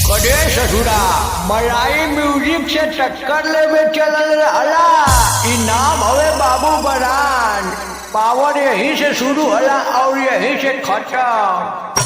कड़े ससुरा मलाई म्यूजिक से टक्कर ले में चलल हला। इनाम हवे बाबू बरान। पावर यहीं से शुरू हला और यहीं से खत्म।